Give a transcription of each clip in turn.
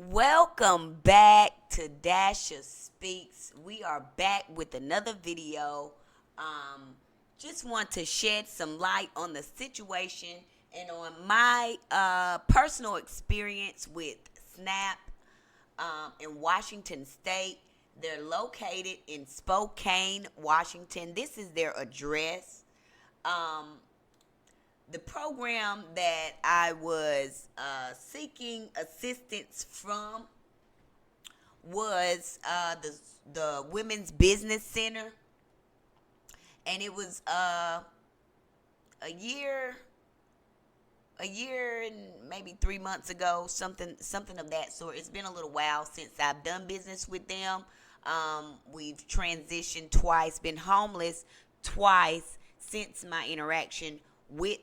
Welcome back to Dasha Speaks. We are back with another video. Just want to shed some light on the situation and on my personal experience with SNAP in Washington State. They're located in Spokane, Washington. This is their address. Um, the program that I was seeking assistance from was the Women's Business Center, and it was a year and maybe 3 months ago, something of that sort. It's been a little while since I've done business with them. We've transitioned twice, been homeless twice since my interaction with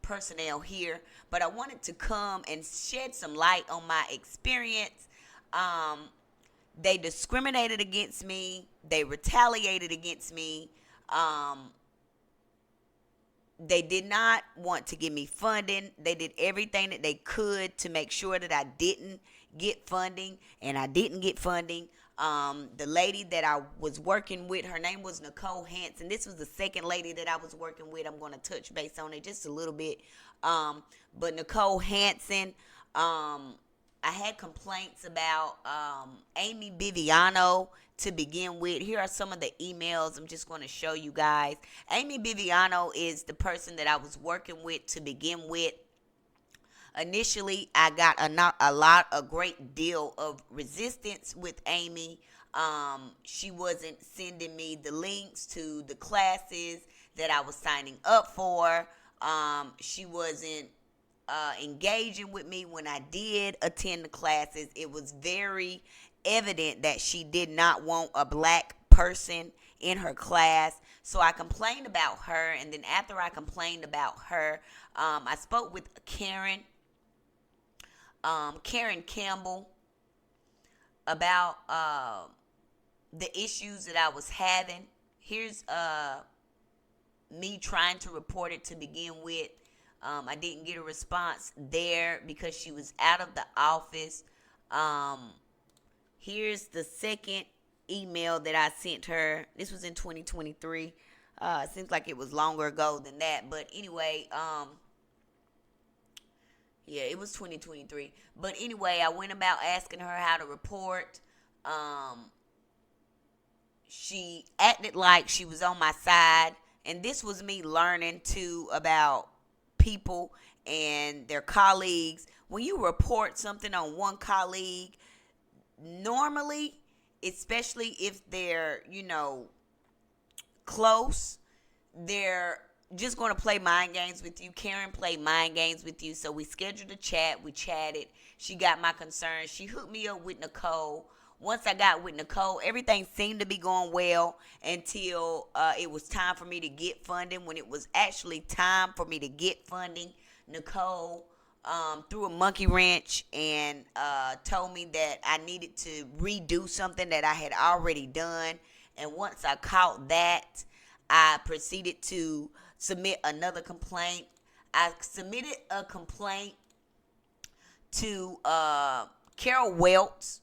personnel here. But I wanted to come and shed some light on my experience. Um, they discriminated against me. They retaliated against me. Um, they did not want to give me funding. They did everything that they could to make sure that I didn't get funding, and I didn't get funding. The lady that I was working with, her name was Nicole Hanson. This was the second lady that I was working with. I'm going to touch base on it just a little bit. But Nicole Hanson, I had complaints about Amy Biviano to begin with. Here are some of the emails I'm just going to show you guys. Amy Biviano is the person that I was working with to begin with. Initially, I got a great deal of resistance with Amy. She wasn't sending me the links to the classes that I was signing up for. She wasn't engaging with me when I did attend the classes. It was very evident that she did not want a black person in her class. So I complained about her, and then after I complained about her, I spoke with Karen Campbell about the issues that I was having. Here's me trying to report it to begin with. I didn't get a response there because she was out of the office. Here's the second email that I sent her. This was in 2023. It seems like it was longer ago than that. But anyway, yeah, it was 2023. But anyway, I went about asking her how to report. She acted like she was on my side. And this was me learning too about people and their colleagues. When you report something on one colleague, normally, especially if they're, close, they're just going to play mind games with you. Karen played mind games with you. So we scheduled a chat. We chatted. She got my concerns. She hooked me up with Nicole. Once I got with Nicole, everything seemed to be going well until it was time for me to get funding. When it was actually time for me to get funding, Nicole threw a monkey wrench and told me that I needed to redo something that I had already done. And once I caught that, I proceeded to submit another complaint. I submitted a complaint to Carol Welts.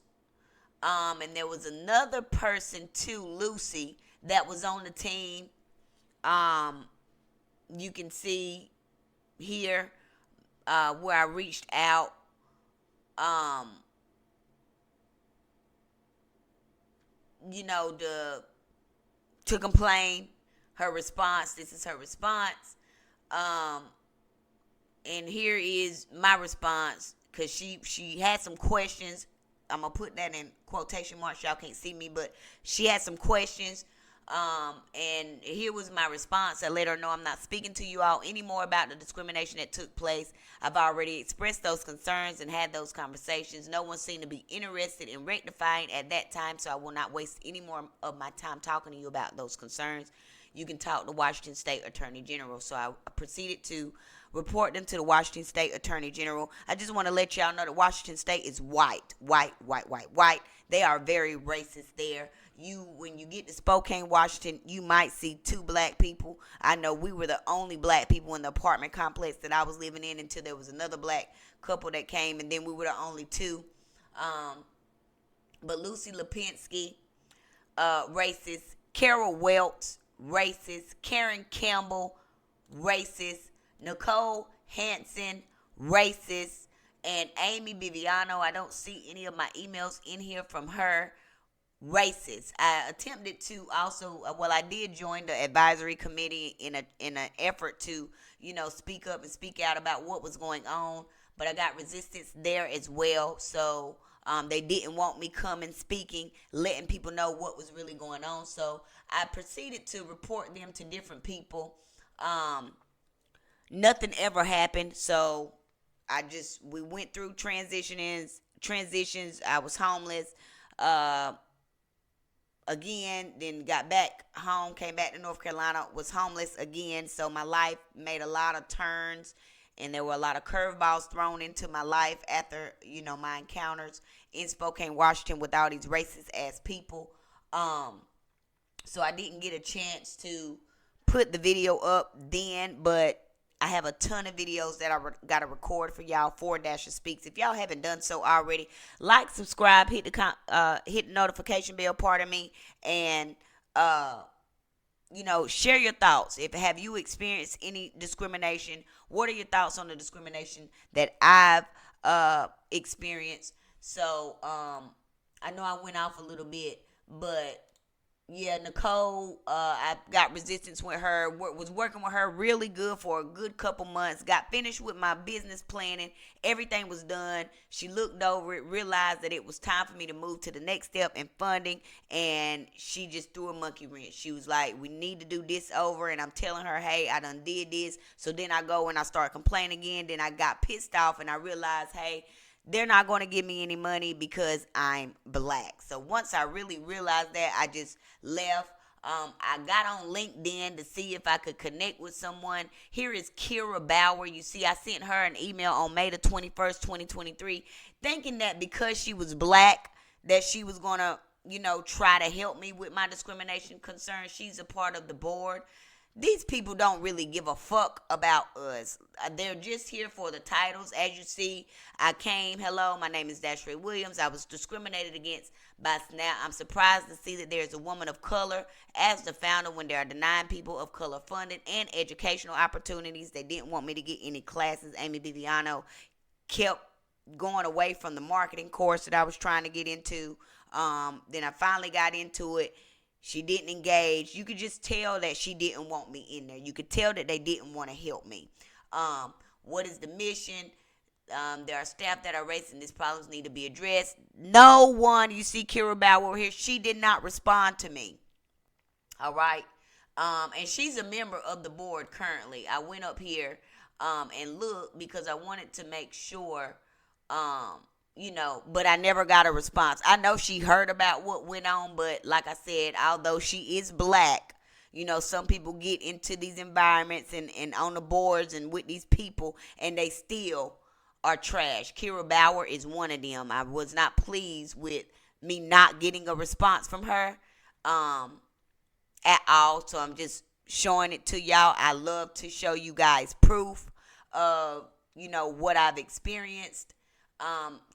And there was another person too, Lucy, that was on the team. You can see here where I reached out. Um, to complain. Her response. This is her response. And here is my response, because she had some questions. I'm going to put that in quotation marks. Y'all can't see me, but she had some questions. And here was my response. I let her know I'm not speaking to you all anymore about the discrimination that took place. I've already expressed those concerns and had those conversations. No one seemed to be interested in rectifying at that time, so I will not waste any more of my time talking to you about those concerns. You can talk to Washington State Attorney General. So I proceeded to report them to the Washington State Attorney General. I just want to let y'all know that Washington State is white. They are very racist there. When you get to Spokane, Washington, you might see two black people. I know we were the only black people in the apartment complex that I was living in until there was another black couple that came, and then we were the only two. But Lucy Lipinski, racist. Carol Welch, racist. Karen Campbell, racist. Nicole Hansen, racist. And Amy Biviano, I don't see any of my emails in here from her, racist. I attempted to also, I did join the advisory committee in an effort to, speak up and speak out about what was going on, but I got resistance there as well. So they didn't want me coming speaking, letting people know what was really going on. So I proceeded to report them to different people. Nothing ever happened. So we went through transitions. I was homeless. Again, then got back home, came back to North Carolina, was homeless again. So my life made a lot of turns, and there were a lot of curveballs thrown into my life after, my encounters in Spokane, Washington with all these racist ass people. So I didn't get a chance to put the video up then, but I have a ton of videos that I got to record for y'all for Dasher Speaks. If y'all haven't done so already, like, subscribe, hit the notification bell, pardon me, and share your thoughts. Have you experienced any discrimination? What are your thoughts on the discrimination that I've experienced? So I know I went off a little bit, but yeah, Nicole, I got resistance with her, was working with her really good for a good couple months, got finished with my business planning, everything was done. She looked over it, realized that it was time for me to move to the next step in funding, and she just threw a monkey wrench. She was like, we need to do this over, and I'm telling her, hey, I done did this. So then I go and I start complaining again, then I got pissed off, and I realized, hey, they're not going to give me any money because I'm black. So once I really realized that, I just left. I got on LinkedIn to see if I could connect with someone. Here is Kira Bauer. You see, I sent her an email on May the 21st, 2023, thinking that because she was black, that she was going to, try to help me with my discrimination concerns. She's a part of the board. These people don't really give a fuck about us. They're just here for the titles. As you see, I came, hello, my name is Dasher Williams. I was discriminated against by SNAP. I'm surprised to see that there's a woman of color as the founder when they are denying people of color funding and educational opportunities. They didn't want me to get any classes. Amy Biviano kept going away from the marketing course that I was trying to get into. Then I finally got into it. She didn't engage. You could just tell that she didn't want me in there. You could tell that they didn't want to help me. What is the mission? There are staff that are racist and these problems need to be addressed. No one, you see Kira Bauer here, she did not respond to me. All right. And she's a member of the board currently. I went up here and looked because I wanted to make sure, but I never got a response. I know she heard about what went on, but like I said, although she is black, some people get into these environments and on the boards and with these people, and they still are trash. Kira Bauer is one of them. I was not pleased with me not getting a response from her at all, so I'm just showing it to y'all. I love to show you guys proof of, what I've experienced.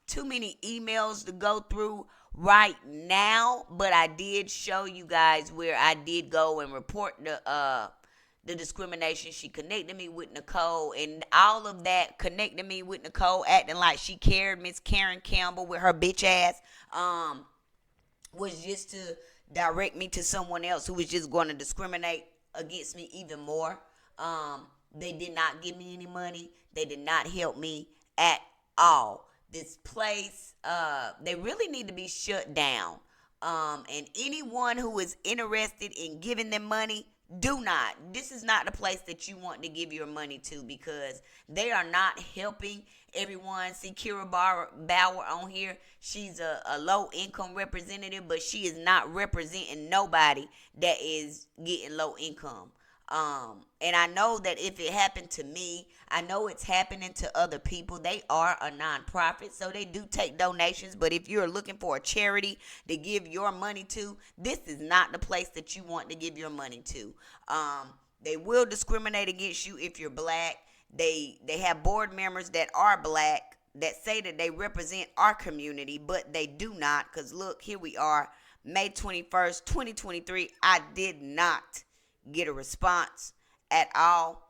Too many emails to go through right now, but I did show you guys where I did go and report the discrimination. She connected me with Nicole, and all of that connected me with Nicole, acting like she cared. Miss Karen Campbell with her bitch ass was just to direct me to someone else who was just going to discriminate against me even more. They did not give me any money. They did not help me at all. This place, they really need to be shut down. And anyone who is interested in giving them money, do not. This is not the place that you want to give your money to, because they are not helping everyone. See Kira Bauer on here. She's a low income representative, but she is not representing nobody that is getting low income. And I know that if it happened to me, I know it's happening to other people. They are a nonprofit, so they do take donations. But if you're looking for a charity to give your money to, this is not the place that you want to give your money to. They will discriminate against you if you're black. They have board members that are black that say that they represent our community, but they do not. Because look, here we are, May 21st, 2023. I did not get a response at all.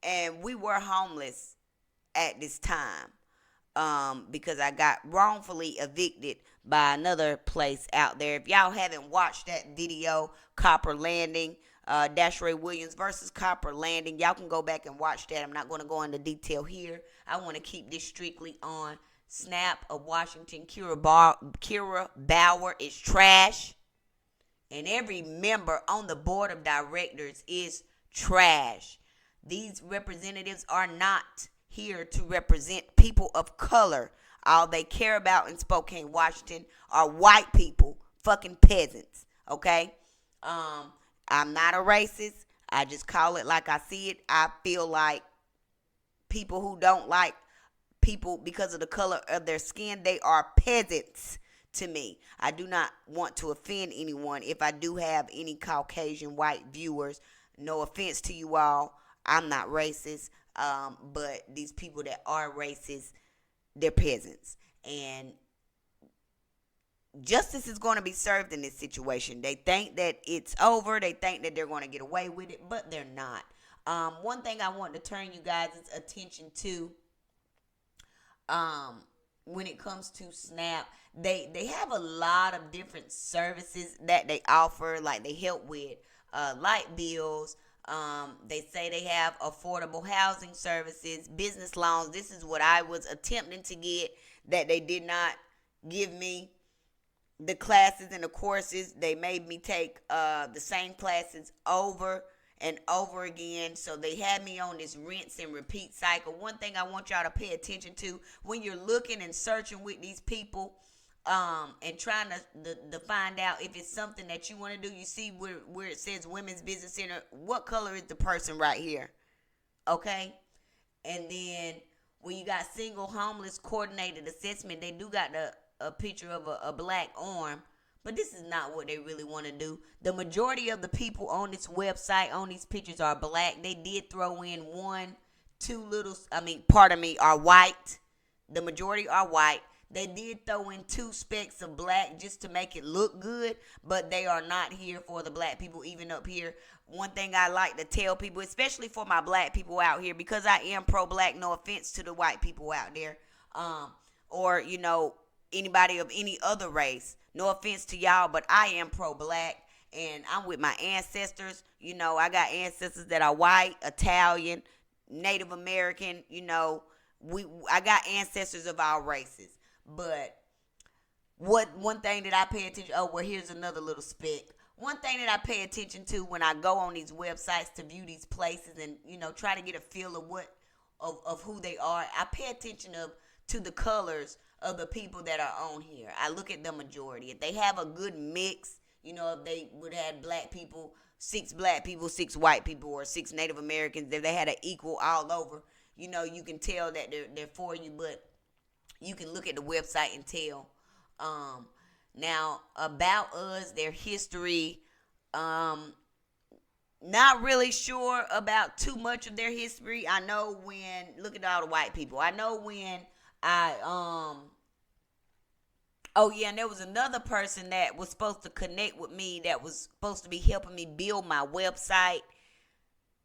And we were homeless at this time, because I got wrongfully evicted by another place out there. If y'all haven't watched that video, Copper Landing, Dashrey Williams versus Copper Landing, y'all can go back and watch that. I'm not going to go into detail here. I want to keep this strictly on Snap of Washington. Kira Bauer is trash, and every member on the board of directors is trash. These representatives are not here to represent people of color. All they care about in Spokane, Washington are white people, fucking peasants, okay? I'm not a racist. I just call it like I see it. I feel like people who don't like people because of the color of their skin, they are peasants to me. I do not want to offend anyone. If I do have any Caucasian white viewers, no offense to you all. I'm not racist, but these people that are racist, they're peasants. And justice is going to be served in this situation. They think that it's over. They think that they're going to get away with it, but they're not. One thing I want to turn you guys' attention to, when it comes to SNAP, they have a lot of different services that they offer. Like they help with light bills. They say they have affordable housing services, business loans. This is what I was attempting to get that they did not give me. The classes and the courses, they made me take the same classes over and over again. So they had me on this rinse and repeat cycle. One thing I want y'all to pay attention to when you're looking and searching with these people, and trying to find out if it's something that you want to do. You see where it says Women's Business Center. What color is the person right here? Okay. And then when you got single homeless coordinated assessment, they do got a picture of a black arm. But this is not what they really want to do. The majority of the people on this website, on these pictures, are black. They did throw in are white. The majority are white. They did throw in 2 specks of black just to make it look good, but they are not here for the black people, even up here. One thing I like to tell people, especially for my black people out here, because I am pro-black, no offense to the white people out there, or, anybody of any other race. No offense to y'all, but I am pro-black, and I'm with my ancestors. I got ancestors that are white, Italian, Native American, I got ancestors of all races. But one thing that I pay attention, here's another little speck. One thing that I pay attention to when I go on these websites to view these places and, try to get a feel of who they are, I pay attention to the colors of the people that are on here. I look at the majority. If they have a good mix, if they would have black people, 6 black people, 6 white people, or 6 Native Americans, if they had an equal all over, you can tell that they're for you. But you can look at the website and tell. Now, about us, their history, not really sure about too much of their history. I know look at all the white people. I know when and there was another person that was supposed to connect with me that was supposed to be helping me build my website.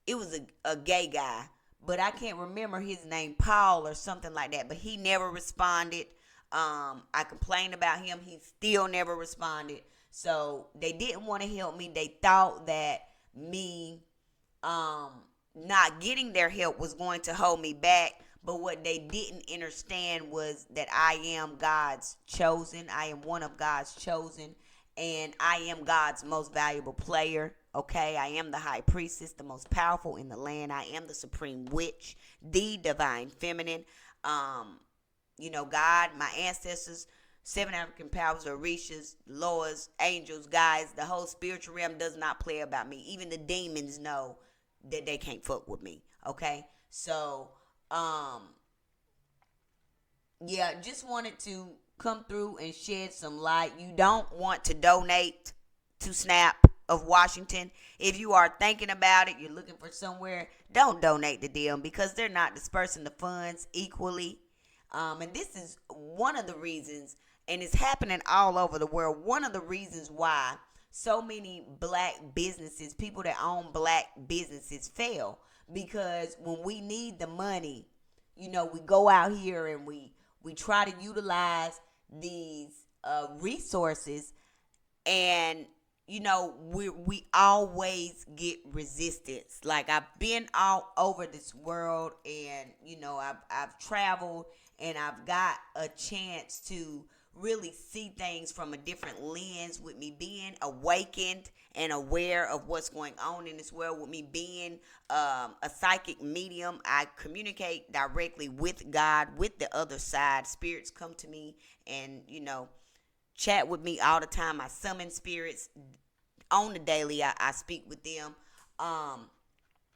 It was a gay guy. But I can't remember his name, Paul or something like that. But he never responded. I complained about him. He still never responded. So they didn't want to help me. They thought that me not getting their help was going to hold me back. But what they didn't understand was that I am God's chosen. I am one of God's chosen. And I am God's most valuable player. Okay, I am the high priestess, the most powerful in the land. I am the supreme witch, the divine feminine. God, my ancestors, 7 African powers, Orishas, Loas, angels, guys, the whole spiritual realm does not play about me. Even the demons know that they can't fuck with me. Okay, so, just wanted to come through and shed some light. You don't want to donate to SNAP. of Washington. If you are thinking about it, you're looking for somewhere, don't donate to them because they're not dispersing the funds equally. And this is one of the reasons, and it's happening all over the world. One of the reasons why so many black businesses, people that own black businesses, fail, because when we need the money, we go out here and we try to utilize these resources, and we always get resistance. Like, I've been all over this world, and I've traveled, and I've got a chance to really see things from a different lens, with me being awakened and aware of what's going on in this world, with me being a psychic medium. I communicate directly with God, with the other side. Spirits come to me and chat with me all the time. I summon spirits on the daily. I speak with them.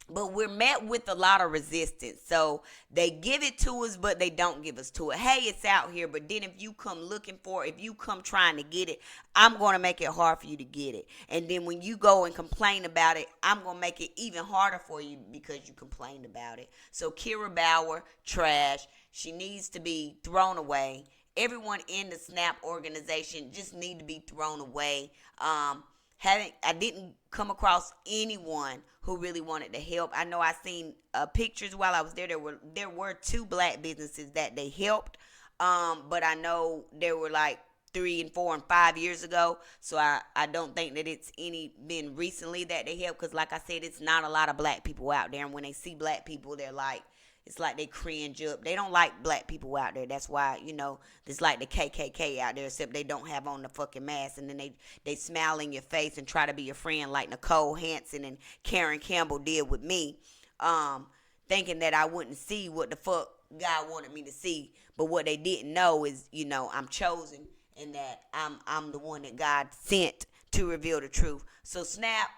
But we're met with a lot of resistance. So they give it to us, but they don't give us to it. Hey, it's out here. But then if you come looking for it, if you come trying to get it, I'm going to make it hard for you to get it. And then when you go and complain about it, I'm going to make it even harder for you because you complained about it. So Kira Bauer, trash. She needs to be thrown away. Everyone in the SNAP organization just need to be thrown away. I didn't come across anyone who really wanted to help. I know I seen pictures while I was there. There were 2 black businesses that they helped, but I know there were like 3 and 4 and 5 years ago. So I don't think that it's been recently that they helped, because like I said, it's not a lot of black people out there. And when they see black people, they're like, it's like they cringe up. They don't like black people out there. That's why, it's like the KKK out there, except they don't have on the fucking mask. And then they smile in your face and try to be your friend, like Nicole Hansen and Karen Campbell did with me, thinking that I wouldn't see what the fuck God wanted me to see. But what they didn't know is, I'm chosen, and that I'm the one that God sent to reveal the truth. So SNAP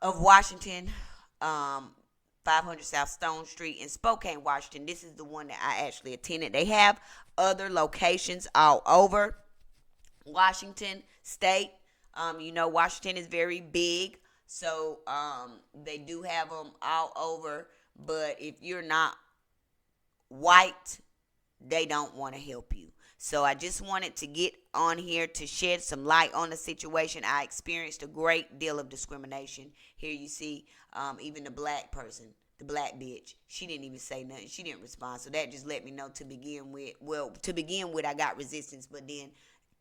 of Washington, 500 South Stone Street in Spokane, Washington. This is the one that I actually attended. They have other locations all over Washington State. Washington is very big, so they do have them all over. But if you're not white, they don't want to help you. So I just wanted to get on here to shed some light on the situation. I experienced a great deal of discrimination. Here you see even the black person, the black bitch, she didn't even say nothing. She didn't respond. So that just let me know to begin with, I got resistance. But then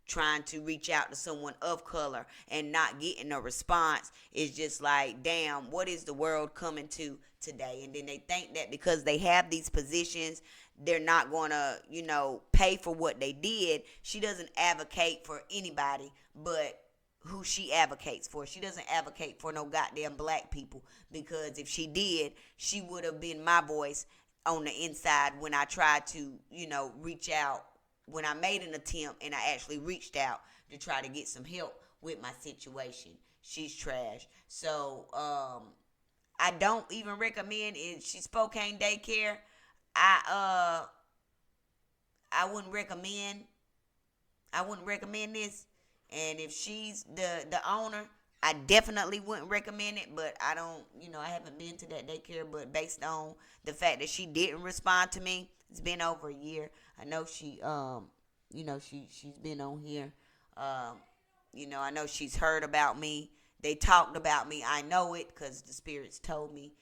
trying to reach out to someone of color and not getting a response is just like, damn, what is the world coming to today? And then they think that because they have these positions, they're not going to, pay for what they did. She doesn't advocate for anybody but who she advocates for. She doesn't advocate for no goddamn black people, because if she did, she would have been my voice on the inside when I tried to, reach out, when I made an attempt and I actually reached out to try to get some help with my situation. She's trash. So I don't even recommend it. She's Spokane daycare. I wouldn't recommend this. And if she's the owner, I definitely wouldn't recommend it. But I don't, I haven't been to that daycare. But based on the fact that she didn't respond to me, it's been over a year. I know she, she's been on here. I know she's heard about me. They talked about me. I know it because the spirits told me.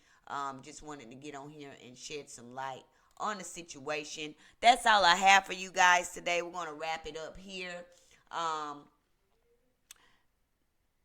Just wanted to get on here and shed some light on the situation. That's all I have for you guys today. We're going to wrap it up here.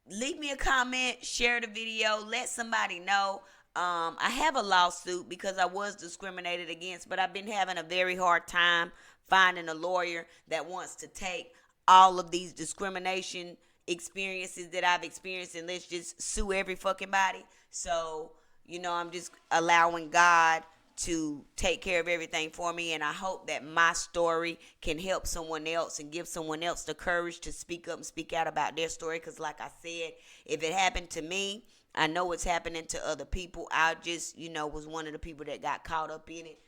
Leave me a comment, share the video, let somebody know. I have a lawsuit because I was discriminated against, but I've been having a very hard time finding a lawyer that wants to take all of these discrimination experiences that I've experienced and let's just sue every fucking body. So, I'm just allowing God to take care of everything for me, and I hope that my story can help someone else and give someone else the courage to speak up and speak out about their story, because like I said, if it happened to me, I know it's happening to other people. I just, was one of the people that got caught up in it.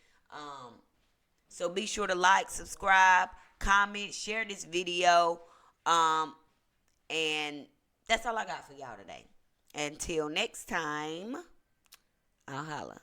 So be sure to like, subscribe, comment, share this video, and That's all I got for y'all today. Until next time, I'll holla.